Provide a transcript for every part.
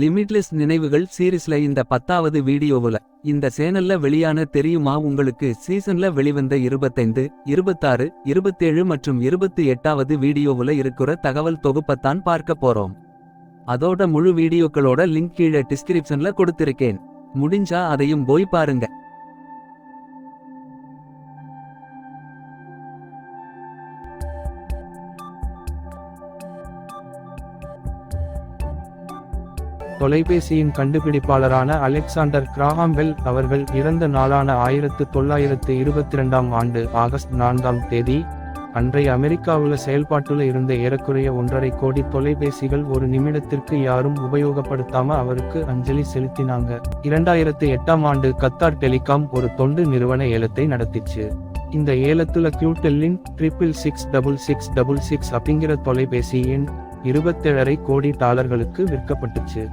Limitless நினைவுகள் சீரிஸ்ல இந்த 10வது வீடியோவுல இந்த சேனல்ல வெளியான தெரியுமா உங்களுக்கு சீசன்ல வெளிவந்த 25, 26, 27 மற்றும் 28வது வீடியோவுல இருக்கிற தகவல் தொகுப்பத்தான் பார்க்க போறோம். அதோட முழு வீடியோக்களோட லிங்க் கீழே டிஸ்கிரிப்ஷன்ல கொடுத்திருக்கேன். முடிஞ்சா அதையும் போய் பாருங்க. தொலைபேசியின் கண்டுபிடிப்பாளரான அலெக்சாண்டர் கிராஹாம் பெல் அவர்கள் இறந்த நாளான 1922ஆம் ஆண்டு ஆகஸ்ட் 4ஆம் தேதி அன்றைய அமெரிக்காவுல செயல்பாட்டுல இருந்த ஏறக்குறைய 1.5 கோடி தொலைபேசிகள் ஒரு நிமிடத்திற்கு யாரும் உபயோகப்படுத்தாம அவருக்கு அஞ்சலி செலுத்தினாங்க. 2008ஆம் ஆண்டு கத்தார் டெலிகாம் ஒரு தொண்டு நிறுவன ஏலத்தை நடத்திச்சு. இந்த ஏலத்துல கியூடெல்லின் 66666 அப்படிங்கிற தொலைபேசி எண் $27.5 கோடி விற்கப்பட்டுச்சு.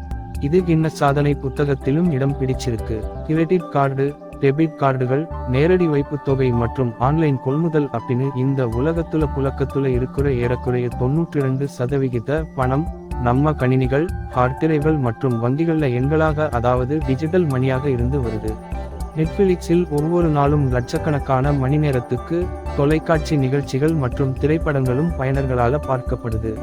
இது கின்னஸ் சாதனை புத்தகத்திலும் இடம் பிடிச்சிருக்கு. கிரெடிட் கார்டு, டெபிட் கார்டுகள், நேரடி வைப்புத் தொகை மற்றும் ஆன்லைன் கொள்முதல் அப்படின்னு இந்த உலகத்துல புழக்கத்துல இருக்கிற ஏறக்குறைய 92% பணம் நம்ம கணினிகள், ஹார்ட்டிரைகள் மற்றும் வங்கிகள்ல எண்களாக, அதாவது டிஜிட்டல் மணியாக இருந்து வருது. நெட்ஃபிளிக்ஸில் ஒவ்வொரு நாளும் லட்சக்கணக்கான மணி நேரத்துக்கு தொலைக்காட்சி நிகழ்ச்சிகள் மற்றும் திரைப்படங்களும் பயனர்களால பார்க்கப்படுது.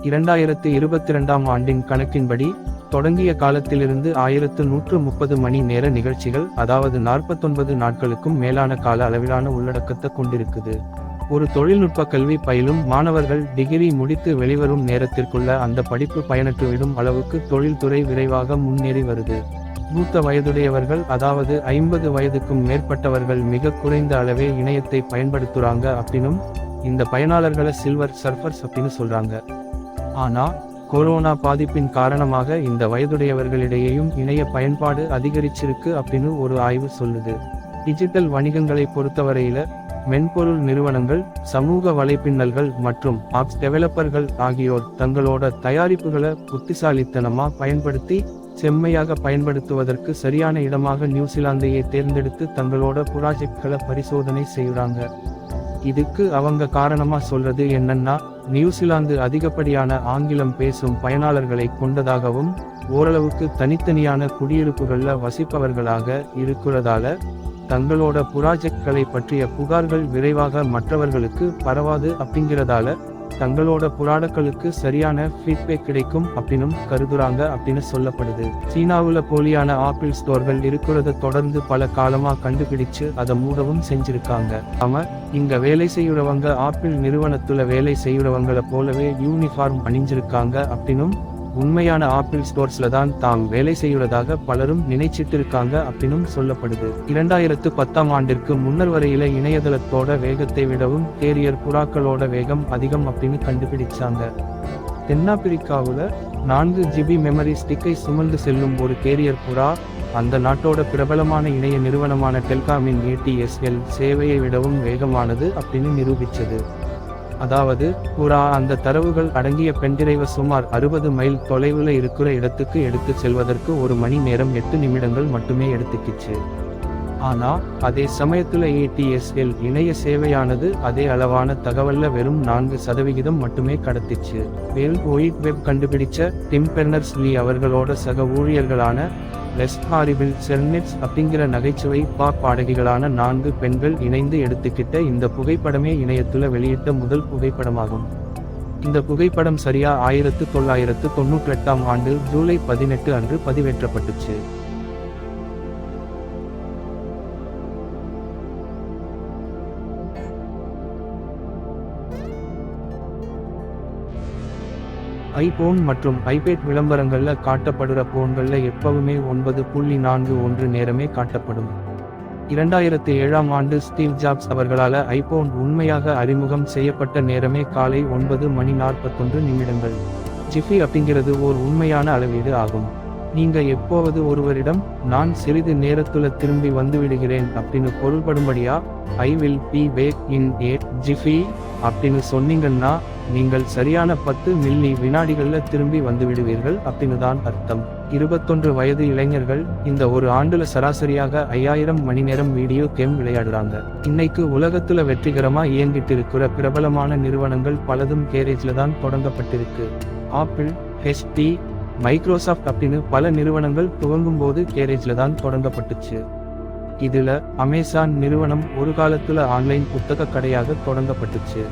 2022ஆம் ஆண்டின் கணக்கின்படி தொடங்கிய காலத்திலிருந்து 1130 மணி நேர நிகழ்ச்சிகள், அதாவது 49 நாட்களுக்கும் மேலான கால அளவிலான உள்ளடக்கத்தை கொண்டிருக்குது. ஒரு தொழில்நுட்ப கல்வி பயிலும் மாணவர்கள் டிகிரி முடித்து வெளிவரும் நேரத்திற்குள்ள அந்த படிப்பு பயனற்றுவிடும் அளவுக்கு தொழில்துறை விரைவாக முன்னேறி வருது. மூத்த வயதுடையவர்கள், அதாவது 50 வயதுக்கும் மேற்பட்டவர்கள் மிக குறைந்த அளவே இணையத்தை பயன்படுத்துறாங்க அப்படின்னும் இந்த பயனாளர்களை சில்வர் சர்ஃபர்ஸ் அப்படின்னு சொல்றாங்க. ஆனா கொரோனா பாதிப்பின் காரணமாக இந்த வயதுடையவர்களிடையேயும் இணைய பயன்பாடு அதிகரிச்சிருக்கு அப்படின்னு ஒரு ஆய்வு சொல்லுது. டிஜிட்டல் வணிகங்களை பொறுத்தவரையில மென்பொருள் நிறுவனங்கள், சமூக வலைப்பின்னல்கள் மற்றும் ஆப்ஸ் டெவலப்பர்கள் ஆகியோர் தங்களோட தயாரிப்புகளை புத்திசாலித்தனமா பயன்படுத்தி செம்மையாக பயன்படுத்துவதற்கு சரியான இடமாக நியூசிலாந்தையே தேர்ந்தெடுத்து தங்களோட ப்ராஜெக்ட்களை பரிசோதனை செய்யறாங்க. இதுக்கு அவங்க காரணமா சொல்றது என்னன்னா, நியூசிலாந்து அதிகப்படியான ஆங்கிலம் பேசும் பயனாளர்களை கொண்டதாகவும் ஓரளவுக்கு தனித்தனியான குடியிருப்புகள்ல வசிப்பவர்களாக இருக்கிறதால தங்களோட ப்ராஜெக்ட்களை பற்றிய புகார்கள் விரைவாக மற்றவர்களுக்கு பரவாது அப்படிங்கிறதால தங்களோட ப்ராடக்ட்களுக்கு சரியான ஃபீட்பேக் கிடைக்கும் அப்படின்னும் கருதுறாங்க அப்படின்னு சொல்லப்படுது. சீனாவுல போலியான ஆப்பிள் ஸ்டோர்கள் இருக்கிறத தொடர்ந்து பல காலமா கண்டுபிடிச்சு அதை மூடவும் செஞ்சிருக்காங்க. இங்க வேலை செய்யறவங்க ஆப்பிள் நிறுவனத்துல வேலை செய்யறவங்களை போலவே யூனிஃபார்ம் அணிஞ்சிருக்காங்க அப்படின்னும் உண்மையான ஆப்பிள் ஸ்டோர்ஸ்ல தான் தாம் வேலை செய்யறதாக பலரும் நினைச்சிட்டு இருக்காங்க அப்படின்னும் சொல்லப்படுது. 2010ஆம் ஆண்டிற்கு முன்னர் வரையில இணையதளத்தோட வேகத்தை விடவும் கேரியர் புறாக்களோட வேகம் அதிகம் அப்படின்னு கண்டுபிடிச்சாங்க. தென்னாப்பிரிக்காவுல 4 GB மெமரி ஸ்டிக்கை சுமந்து செல்லும் ஒரு கேரியர் புறா அந்த நாட்டோட பிரபலமான இணைய நிறுவனமான டெல்காமின் ATSL சேவையை விடவும் வேகமானது அப்படின்னு நிரூபிச்சது. அதாவது புறா அந்த தரவுகள் அடங்கிய பென்டிரைவை சுமார் 60 மைல் தொலைவுல இருக்கிற இடத்துக்கு எடுத்து செல்வதற்கு 1 மணி நேரம் 8 நிமிடங்கள் மட்டுமே எடுத்துக்கிச்சு. ஆனா அதே சமயத்துல ATSL இணைய சேவையானது அதே அளவான தகவல்ல வெறும் 4% மட்டுமே கடத்திச்சு. வேர்ல்ட் வைட் வெப் கண்டுபிடிச்ச டிம் பெர்னர்ஸ்-லீ அவர்களோட சக ஊழியர்களான லெஸ் ஹாரிபிள் செர்னெட்ஸ் அப்படிங்கிற நகைச்சுவை பாப் பாடகிகளான 4 பெண்கள் இணைந்து எடுத்துக்கிட்ட இந்த புகைப்படமே இணையத்துல வெளியிட்ட முதல் புகைப்படமாகும். இந்த புகைப்படம் சரியா 1998ஆம் ஆண்டு ஜூலை 18 அன்று பதிவேற்றப்பட்டுச்சு. ஐபோன் மற்றும் ஐபேட் விளம்பரங்கள்ல காட்டப்படுற போன்கள்ல எப்பவுமே 9:41 நேரமே காட்டப்படும். 2007ஆம் ஆண்டு ஸ்டீவ் ஜாப்ஸ் அவர்களால ஐபோன் உண்மையாக அறிமுகம் செய்யப்பட்ட நேரமே காலை 9:41. ஜிஃபி அப்படிங்கிறது ஓர் உண்மையான அளவீடு ஆகும். நீங்க எப்போவது ஒருவரிடம் நான் சிறிது நேரத்துல திரும்பி வந்துவிடுகிறேன் அப்படின்னு பொருள்படும்படியா I will be back in 8 jiffy அப்படின்னு சொன்னீங்கன்னா நீங்கள் சரியான 10 மில்லி வினாடிகள்ல திரும்பி வந்துவிடுவீர்கள் அப்படின்னு தான் அர்த்தம். 21 வயது இளைஞர்கள் இந்த ஒரு ஆண்டுல சராசரியாக 5000 மணி நேரம் வீடியோ கேம் விளையாடுறாங்க. இன்னைக்கு உலகத்துல வெற்றிகரமா இயங்கிட்டு இருக்கிற பிரபலமான நிறுவனங்கள் பலதும் கேரேஜ்ல தான் தொடங்கப்பட்டிருக்கு. ஆப்பிள், HP, மைக்ரோசாஃப்ட் அப்படின்னு பல நிறுவனங்கள் துவங்கும் போது கேரேஜ்ல தான் தொடங்கப்பட்டுச்சு. இதுல அமேசான் நிறுவனம் ஒரு காலத்துல ஆன்லைன் புத்தக கடையாக தொடங்கப்பட்டுச்சு.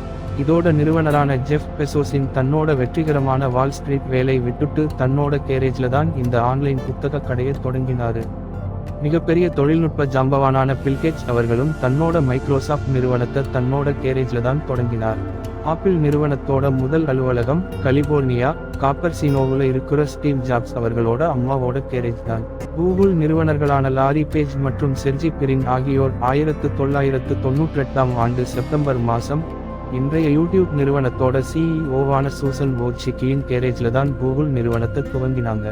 இதோட நிறுவனரான ஜெஃப் பெசோஸின் தன்னோட வெற்றிகரமான வால் ஸ்ட்ரீட் வேலை விட்டுட்டு தன்னோட கேரேஜ்ல தான் இந்த ஆன்லைன் புத்தக கடையை தொடங்கினாரு. மிகப்பெரிய தொழில்நுட்ப ஜாம்பவானான பில் கேட்ஸ் அவர்களும் தன்னோட மைக்ரோசாஃப்ட் நிறுவனத்தை தன்னோட கேரேஜ்ல தான் தொடங்கினார். ஆப்பிள் நிறுவனத்தோட முதல் அலுவலகம் கலிபோர்னியா காப்பர்சினோவுல இருக்கிற ஸ்டீவ் ஜாப்ஸ் அவர்களோட அம்மாவோட கேரேஜ் தான். கூகுள் நிறுவனர்களான லாரி பேஜ் மற்றும் செர்ஜி பிரின் ஆகியோர் 1998ஆம் ஆண்டு செப்டம்பர் மாதம் இன்றைய யூடியூப் நிறுவனத்தோட சிஇஓவான சூசன் வோட்சிக்கியின் கேரேஜ்ல தான் கூகுள் நிறுவனத்தை துவங்கினாங்க.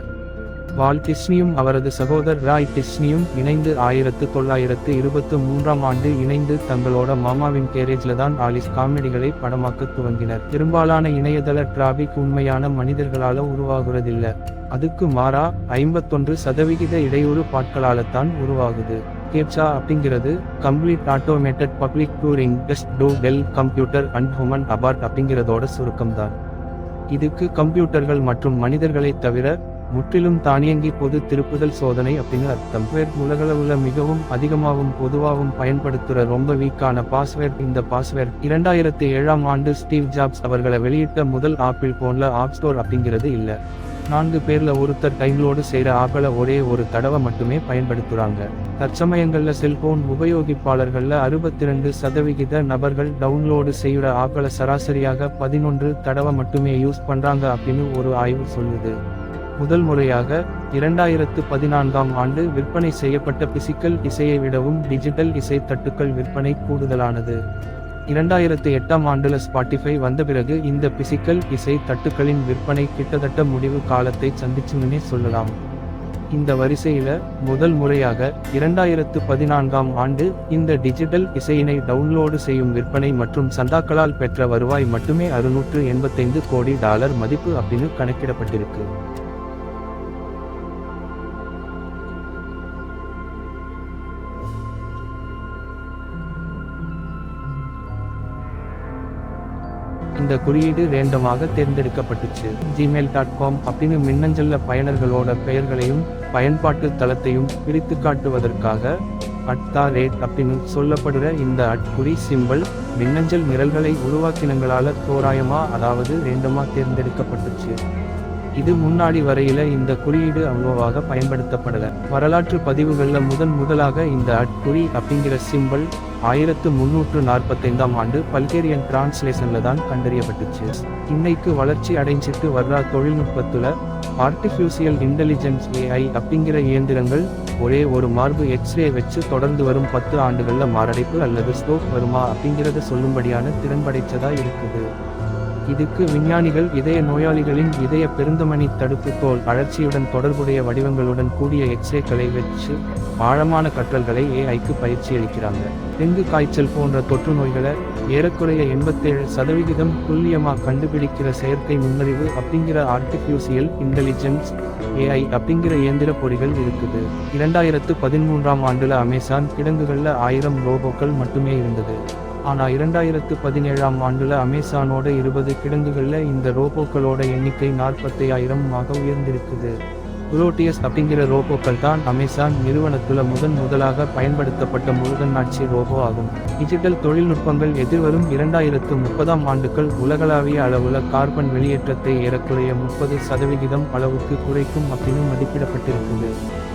வால்ட் டிஸ்னியும் அவரது சகோதரர் ராய் டிஸ்னியும் இணைந்து 1923ஆம் ஆண்டு இணைந்து தங்களோட மாமாவின் கேரேஜ்ல தான் ஆலிஸ் காமெடிகளை படமாக்க துவங்கினர். பெரும்பாலான இணையதள டிராபிக் உண்மையான மனிதர்களால உருவாகுறதில்ல, அதுக்கு மாறா 51% இடையூறு பாட்களால்தான் உருவாகுது. கேப்சா அப்படிங்கிறது complete automated public Turing test to tell computer and human apart அப்படிங்கிறதோட சுருக்கம்தான். இதுக்கு கம்ப்யூட்டர்கள் மற்றும் மனிதர்களை தவிர முற்றிலும் தானியங்கி பொது திருப்புதல் சோதனை அப்படின்னு அர்த்தம். உலகளவுல மிகவும் அதிகமாகவும் பொதுவாகவும் பயன்படுத்துற ரொம்ப வீக்கான பாஸ்வேர்ட் இந்த பாஸ்வேர்ட். 2007ஆம் ஆண்டு ஸ்டீவ் ஜாப்ஸ் அவர்களை வெளியிட்ட முதல் ஆப்பிள் போன்ல ஆப் ஸ்டோர் அப்படிங்கிறது இல்ல. 4 பேர்ல ஒருத்தர் டைம்லோடு செய்யற ஆப்பிள ஒரே ஒரு தடவை மட்டுமே பயன்படுத்துறாங்க. தற்சமயங்கள்ல செல்போன் உபயோகிப்பாளர்கள்ல 62% நபர்கள் டவுன்லோடு செய்யற ஆப்பிள சராசரியாக 11 தடவை மட்டுமே யூஸ் பண்றாங்க அப்படின்னு ஒரு ஆய்வு சொல்லுது. முதல் முறையாக 2014ஆம் ஆண்டு விற்பனை செய்யப்பட்ட பிசிக்கல் இசையை விடவும் டிஜிட்டல் இசை தட்டுக்கள் விற்பனை கூடுதலானது. 2008ஆம் ஆண்டுல ஸ்பாட்டிஃபை வந்த பிறகு இந்த பிசிக்கல் இசை தட்டுக்களின் விற்பனை கிட்டத்தட்ட முடிவு காலத்தை சந்திச்சுன்னே சொல்லலாம். இந்த வரிசையில முதல் முறையாக 2014ஆம் ஆண்டு இந்த டிஜிட்டல் இசையினை டவுன்லோடு செய்யும் விற்பனை மற்றும் சந்தாக்களால் பெற்ற வருவாய் மட்டுமே $685 கோடி மதிப்பு அப்படின்னு கணக்கிடப்பட்டிருக்கு. இந்த குறியீடு ரேண்டமாக தேர்ந்தெடுக்கப்பட்டுச்சு. gmail.com அப்படின்னு மின்னஞ்சல்ல பயனர்களோட பெயர்களையும் பயன்பாட்டு தளத்தையும் பிரித்து காட்டுவதற்காக அப்படின்னு சொல்லப்படுற இந்த அட்குறி சிம்பல் மின்னஞ்சல் நிரல்களை உருவாக்கினங்களால தோராயமா அதாவது ரேண்டமா தேர்ந்தெடுக்கப்பட்டுச்சு. இது முன்னாடி வரையில இந்த குறியீடு அவ்வளவாக பயன்படுத்தப்படல. வரலாற்று பதிவுகள்ல முதலாக இந்த அட்குறி அப்படிங்கிற சிம்பல் 1345ஆம் ஆண்டு பல்கேரியன் டிரான்ஸ்லேஷன்ல தான் கண்டறியப்பட்டுச்சு. இன்னைக்கு வளர்ச்சி அடைஞ்சிட்டு வர்ற தொழில்நுட்பத்துல ஆர்டிஃபிஷியல் இன்டெலிஜென்ஸ் AI அப்படிங்கிற இயந்திரங்கள் ஒரே ஒரு மார்பு எக்ஸ்ரே வச்சு தொடர்ந்து வரும் 10 ஆண்டுகள்ல மாரடைப்பு அல்லது ஸ்ட்ரோக் வருமா அப்படிங்கிறத சொல்லும்படியான திறன் படைச்சதா இருக்குது. இதுக்கு விஞ்ஞானிகள் இதய நோயாளிகளின் இதய பெருந்தமனி தடுப்பு தோல் அழற்சியுடன் தொடர்புடைய வடிவங்களுடன் கூடிய எக்ஸ்ரேக்களை வச்சு ஆழமான கற்றல்களை AIக்கு பயிற்சி அளிக்கிறாங்க. டெங்கு காய்ச்சல் போன்ற தொற்று நோய்களை ஏறக்குறைய 87% துல்லியமா கண்டுபிடிக்கிற செயற்கை நுண்ணறிவு அப்படிங்கிற ஆர்டிஃபிஷியல் இன்டெலிஜென்ஸ் AI அப்படிங்கிற இயந்திர பொறிகள் இருக்குது. 2013ஆம் ஆண்டுல அமேசான் கிடங்குகள்ல 1000 ரோபோக்கள் மட்டுமே இருந்தது. ஆனா 2017ஆம் ஆண்டுல அமேசானோட 20 கிடங்குகள்ல இந்த ரோபோக்களோட எண்ணிக்கை 45,000 உயர்ந்திருக்குது. புரோட்டியஸ் அப்படிங்கிற ரோபோக்கள் தான் அமேசான் நிறுவனத்துல முதலாக பயன்படுத்தப்பட்ட முழுதன்னாட்சி ரோபோ ஆகும். டிஜிட்டல் தொழில்நுட்பங்கள் எதிர்வரும் 2030ஆம் ஆண்டுகள் உலகளாவிய அளவுல கார்பன் வெளியேற்றத்தை ஏறக்குறைய 30% அளவுக்கு குறைக்கும் அப்படின்னு மதிப்பிடப்பட்டிருக்குது.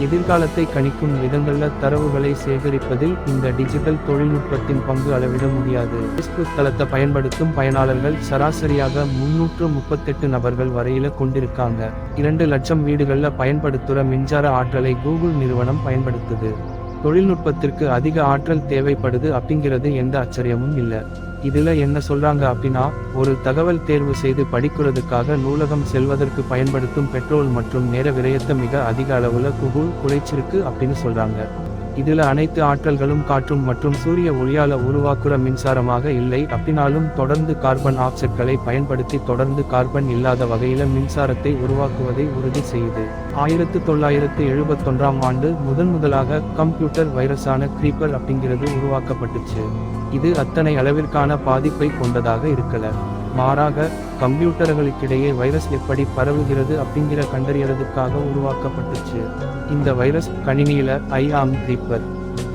எதிர்காலத்தை கணிக்கும் விதங்கள்ல தரவுகளை சேகரிப்பதில் இந்த டிஜிட்டல் தொழில்நுட்பத்தின் பங்கு அளவிட முடியாது. ஃபேஸ்புக் தளத்தை பயன்படுத்தும் பயனாளர்கள் சராசரியாக 338 நபர்கள் வரையில கொண்டிருக்காங்க. 2 லட்சம் வீடுகள்ல பயன்படுத்துற மின்சார ஆற்றலை கூகுள் நிறுவனம் பயன்படுத்துது. தொழில்நுட்பத்திற்கு அதிக ஆற்றல் தேவைப்படுது அப்படிங்கிறது எந்த ஆச்சரியமும் இல்ல. இதுல என்ன சொல்றாங்க அப்படின்னா, ஒரு தகவல் தேர்வு செய்து படிக்கிறதுக்காக நூலகம் செல்வதற்கு பயன்படுத்தும் பெட்ரோல் மற்றும் நேர விரயத்தை மிக அதிக அளவுல கூகுள் குறைச்சிருக்கு அப்படின்னு சொல்றாங்க. இதுல அனைத்து ஆற்றல்களும் காற்றும் மற்றும் சூரிய ஒளியால உருவாக்குற மின்சாரமாக இல்லை அப்படின்னாலும் தொடர்ந்து கார்பன் ஆக்சைடுகளை பயன்படுத்தி தொடர்ந்து கார்பன் இல்லாத வகையில மின்சாரத்தை உருவாக்குவதை உறுதி செய்யுது. 1971ஆம் ஆண்டு முதலாக கம்ப்யூட்டர் வைரஸான கிரீப்பர் அப்படிங்கிறது உருவாக்கப்பட்டுச்சு. இது அத்தனை அளவிற்கான பாதிப்பை கொண்டதாக இருக்கல. மாறாக கம்ப்யூட்டர்களுக்கிடையே வைரஸ் எப்படி பரவுகிறது அப்படிங்கிற கண்டறியறதுக்காக உருவாக்கப்பட்டுச்சு. இந்த வைரஸ் கணினியில I am reaper,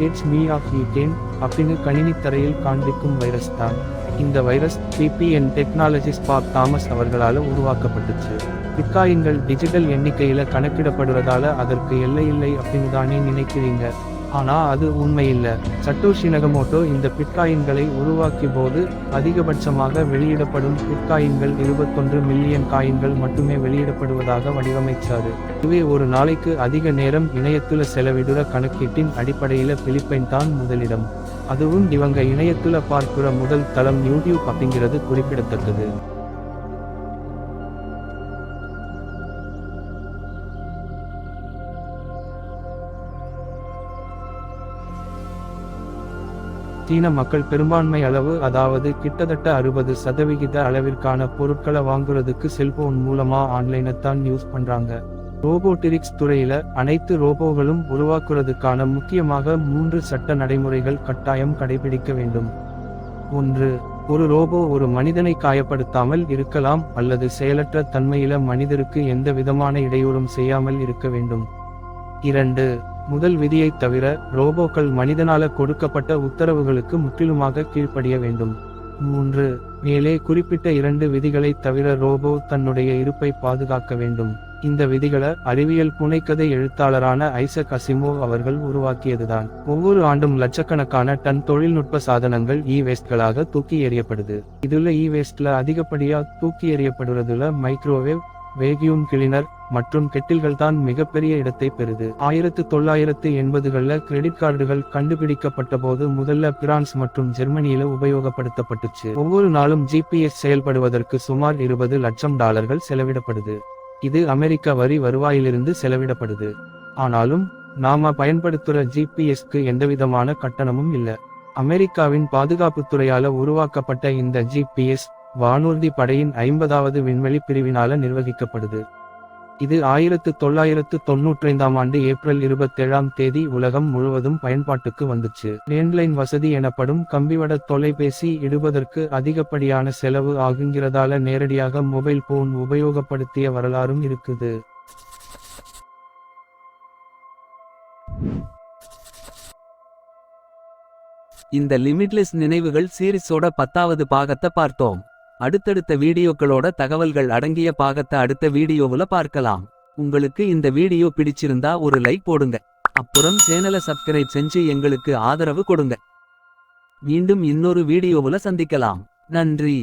it's me of eaten அப்படின்னு கணினி தரையில் காண்பிக்கும் வைரஸ் தான். இந்த virus BBN technologies Bob Thomas அவர்களால் உருவாக்கப்பட்டுச்சு. பிட்காயின்கள் டிஜிட்டல் எண்ணிக்கையில கணக்கிடப்படுறதால அதற்கு எல்லை இல்லை அப்படின்னு தானே நினைக்கிறீங்க. ஆனா அது உண்மையில்லை. சட்டோஷி நகமோட்டோ இந்த பிட்காயின்களை உருவாக்கிய போது அதிகபட்சமாக வெளியிடப்படும் பிட்காயின்கள் 21 மில்லியன் காயின்கள் மட்டுமே வெளியிடப்படுவதாக வடிவமைச்சாரு. இதுவே ஒரு நாளைக்கு அதிக நேரம் இணையத்துல செலவிடுற கணக்கீட்டின் அடிப்படையில பிலிப்பைன் தான் முதலிடம். அதுவும் இவங்க இணையத்துல பார்க்கிற முதல் தளம் யூடியூப் அப்படிங்கிறது குறிப்பிடத்தக்கது. சீன மக்கள் பெரும்பான்மை அளவு, அதாவது கிட்டத்தட்ட 60% அளவிற்கான பொருட்களை வாங்குறதுக்கு செல்போன் மூலமா ஆன்லைனைத்தான் யூஸ் பண்றாங்க. ரோபோட்டிக்ஸ் துறையில அனைத்து ரோபோகளும் உருவாக்குறதுக்கான முக்கியமாக 3 சட்ட நடைமுறைகள் கட்டாயம் கடைபிடிக்க வேண்டும். 1. ஒரு ரோபோ ஒரு மனிதனை காயப்படுத்தாமல் இருக்கலாம் அல்லது செயலற்ற தன்மையில மனிதருக்கு எந்த விதமான இடையூறும் செய்யாமல் இருக்க வேண்டும். 2. முதல் விதியைத் தவிர ரோபோக்கள் மனிதனால கொடுக்கப்பட்ட உத்தரவுகளுக்கு முற்றிலுமாக கீழ்ப்படிய வேண்டும். 3. மேலே குறிப்பிட்ட 2 விதிகளைத் தவிர ரோபோ தன்னுடைய இருப்பை பாதுகாக்க வேண்டும். இந்த விதிகளை அறிவியல் புனைக்கதை எழுத்தாளரான ஐசக் அசிமோவ் அவர்கள் உருவாக்கியதுதான். ஒவ்வொரு ஆண்டும் லட்சக்கணக்கான டன் தொழில்நுட்ப சாதனங்கள் வேஸ்ட்களாக தூக்கி எறியப்படுது. இதுல வேஸ்ட்ல அதிகப்படியா தூக்கி எறியப்படுறதுல மைக்ரோவேவ், வேக்யூம் கிளீனர் மற்றும் கெட்டில்கள் தான் மிகப்பெரிய இடத்தை பெறுது. 1980களில் கிரெடிட் கார்டுகள் கண்டுபிடிக்கப்பட்ட போது முதல்ல பிரான்ஸ் மற்றும் ஜெர்மனியில உபயோகப்படுத்தப்பட்டுச்சு. ஒவ்வொரு நாளும் ஜிபிஎஸ் செயல்படுவதற்கு சுமார் $20 லட்சம் செலவிடப்படுது. இது அமெரிக்க வரி வருவாயிலிருந்து செலவிடப்படுது. ஆனாலும் நாம பயன்படுத்துற ஜிபிஎஸ்க்கு எந்தவிதமான கட்டணமும் இல்ல. அமெரிக்காவின் பாதுகாப்புத்துறையால உருவாக்கப்பட்ட இந்த ஜிபிஎஸ் வானூர்தி படையின் 50வது விண்வெளி பிரிவினால நிர்வகிக்கப்படுது. இது 1995ஆம் ஆண்டு ஏப்ரல் 27ஆம் தேதி உலகம் முழுவதும் பயன்பாட்டுக்கு வந்துச்சு. லேண்ட்லைன் வசதி எனப்படும் கம்பிவட தொலைபேசி இடுவதற்கு அதிகப்படியான செலவு ஆகுங்கிறதால நேரடியாக மொபைல் போன் உபயோகப்படுத்திய வரலாறும் இருக்குது. இந்த லிமிட்லெஸ் நினைவுகள் சீரிஸோட 10வது பாகத்தை பார்த்தோம். அடுத்தடுத்த வீடியோக்களோட தகவல்கள் அடங்கிய பாகத்தை அடுத்த வீடியோவுல பார்க்கலாம். உங்களுக்கு இந்த வீடியோ பிடிச்சிருந்தா ஒரு லைக் போடுங்க. அப்புறம் சேனலை சப்ஸ்கிரைப் செஞ்சு எங்களுக்கு ஆதரவு கொடுங்க. மீண்டும் இன்னொரு வீடியோவுல சந்திக்கலாம். நன்றி.